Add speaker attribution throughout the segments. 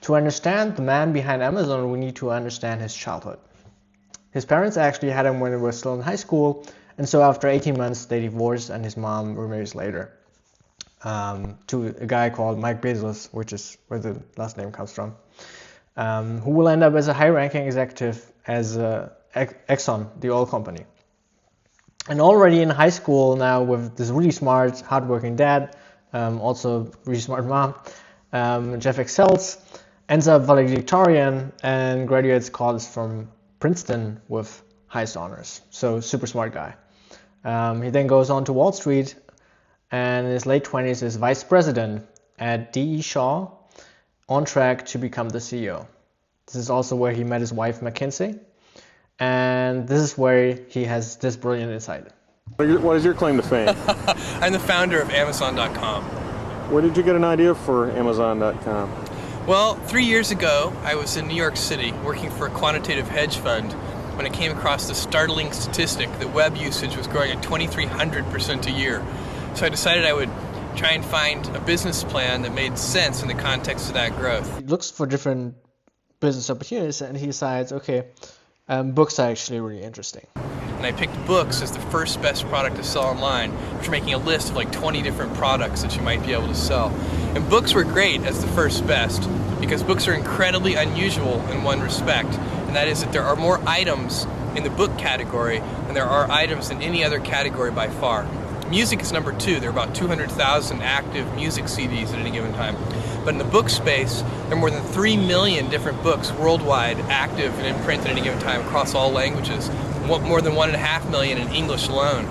Speaker 1: To understand the man behind Amazon, we need to understand his childhood. His parents actually had him when he was still in high school, and so after 18 months they divorced and his mom remarries later to a guy called Mike Bezos, which is where the last name comes from, who will end up as a high-ranking executive as Exxon, the oil company. And already in high school now, with this really smart, hardworking dad, also really smart mom, Jeff excels, ends up valedictorian, and graduates college from Princeton with highest honors. So super smart guy. He then goes on to Wall Street, and in his late 20s is vice president at D.E. Shaw, on track to become the CEO. This is also where he met his wife, McKinsey. And this is where he has this brilliant insight.
Speaker 2: What is your claim to fame?
Speaker 3: I'm the founder of Amazon.com.
Speaker 2: Where did you get an idea for Amazon.com?
Speaker 3: Well, 3 years ago, I was in New York City working for a quantitative hedge fund when I came across the startling statistic that web usage was growing at 2,300% a year. So I decided I would try and find a business plan that made sense in the context of that growth.
Speaker 1: He looks for different business opportunities and he decides, okay, books are actually really interesting.
Speaker 3: And I picked books as the first best product to sell online, after making a list of like 20 different products that you might be able to sell. And books were great as the first best because books are incredibly unusual in one respect, and that is that there are more items in the book category than there are items in any other category by far. Music is number 2. There are about 200,000 active music CDs at any given time. But in the book space, there are more than 3 million different books worldwide active and in print at any given time across all languages. More than 1.5 million in English alone.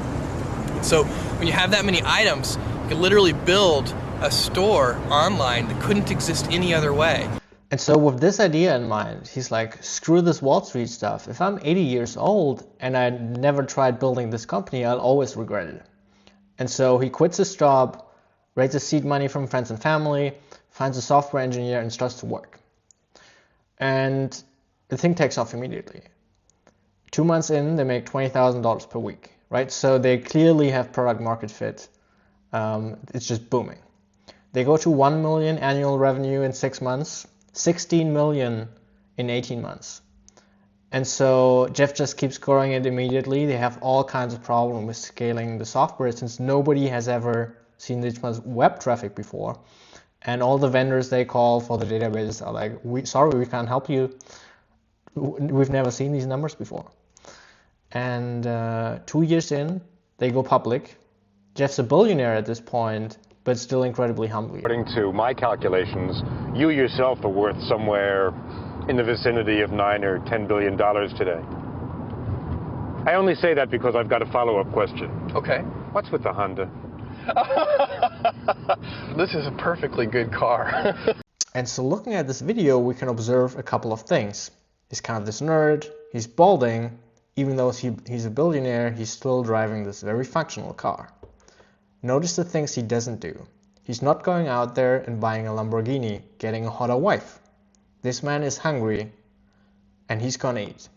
Speaker 3: So when you have that many items, you can literally build a store online that couldn't exist any other way.
Speaker 1: And so with this idea in mind, he's like, screw this Wall Street stuff. If I'm 80 years old and I never tried building this company, I'll always regret it. And so he quits his job, raises seed money from friends and family, finds a software engineer and starts to work. And the thing takes off immediately. 2 months in, they make $20,000 per week, right? So they clearly have product market fit. It's just booming. They go to 1 million annual revenue in 6 months, 16 million in 18 months. And so Jeff just keeps growing it immediately. They have all kinds of problems with scaling the software since nobody has ever seen this much web traffic before. And all the vendors they call for the databases are like, sorry, we can't help you. We've never seen these numbers before. And 2 years in, they go public. Jeff's a billionaire at this point, but still incredibly humble.
Speaker 4: According to my calculations, you yourself are worth somewhere in the vicinity of $9 or $10 billion today. I only say that because I've got a follow-up question.
Speaker 3: Okay.
Speaker 4: What's with the Honda?
Speaker 3: This is a perfectly good car.
Speaker 1: And so looking at this video, we can observe a couple of things. He's kind of this nerd, he's balding, even though he's a billionaire, he's still driving this very functional car. Notice the things he doesn't do. He's not going out there and buying a Lamborghini, getting a hotter wife. This man is hungry, and he's gonna eat.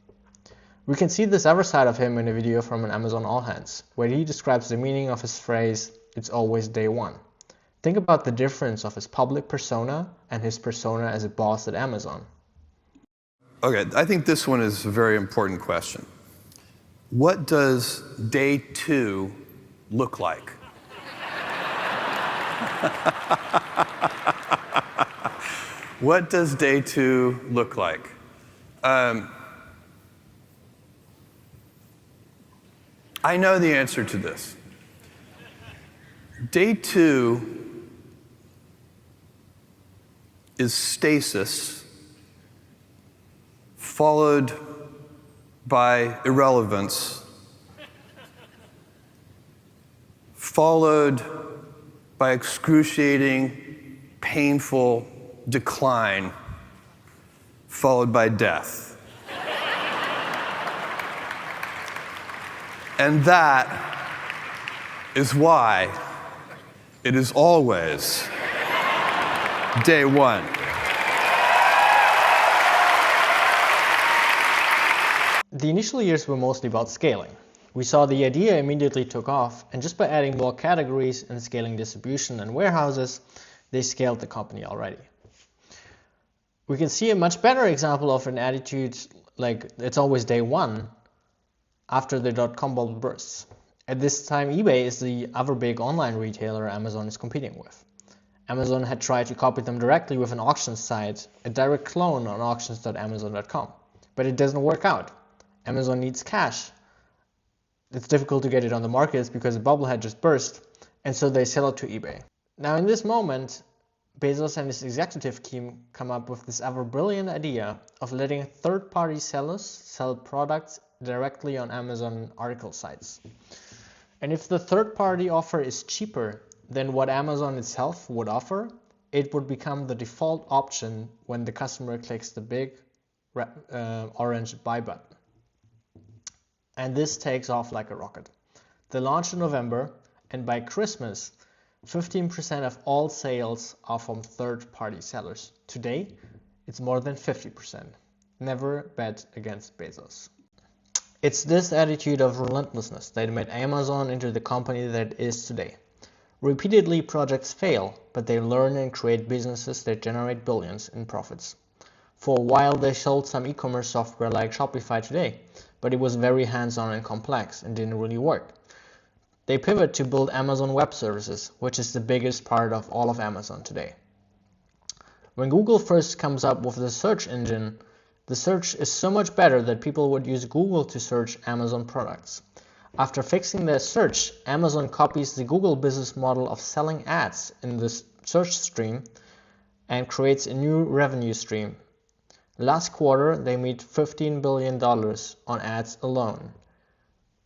Speaker 1: We can see this other side of him in a video from an Amazon All Hands, where he describes the meaning of his phrase, "It's always day one." Think about the difference of his public persona and his persona as a boss at Amazon.
Speaker 5: Okay, I think this one is a very important question. What does day 2 look like? What does day 2 look like? I know the answer to this. Day 2 is stasis, followed by irrelevance, followed by excruciating, painful decline, followed by death. And that is why it is always day 1.
Speaker 1: The initial years were mostly about scaling. We saw the idea immediately took off, and just by adding more categories and scaling distribution and warehouses, they scaled the company already. We can see a much better example of an attitude like it's always day one after the dot-com bubble bursts. At this time, eBay is the other big online retailer Amazon is competing with. Amazon had tried to copy them directly with an auction site, a direct clone on auctions.amazon.com, but it doesn't work out. Amazon needs cash. It's difficult to get it on the markets because the bubble had just burst, and so they sell it to eBay. Now in this moment, Bezos and his executive team come up with this ever brilliant idea of letting third-party sellers sell products directly on Amazon article sites. And if the third-party offer is cheaper than what Amazon itself would offer, it would become the default option when the customer clicks the big orange buy button. And this takes off like a rocket. They launched in November, and by Christmas, 15% of all sales are from third-party sellers. Today, it's more than 50%. Never bet against Bezos. It's this attitude of relentlessness that made Amazon into the company that it is today. Repeatedly, projects fail, but they learn and create businesses that generate billions in profits. For a while, they sold some e-commerce software like Shopify today, but it was very hands-on and complex and didn't really work. They pivot to build Amazon Web Services, which is the biggest part of all of Amazon today. When Google first comes up with the search engine, the search is so much better that people would use Google to search Amazon products. After fixing their search, Amazon copies the Google business model of selling ads in the search stream and creates a new revenue stream. Last quarter, they made $15 billion on ads alone.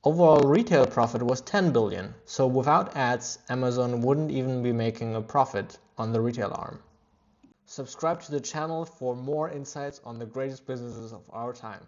Speaker 1: Overall retail profit was $10 billion, so without ads, Amazon wouldn't even be making a profit on the retail arm. Subscribe to the channel for more insights on the greatest businesses of our time.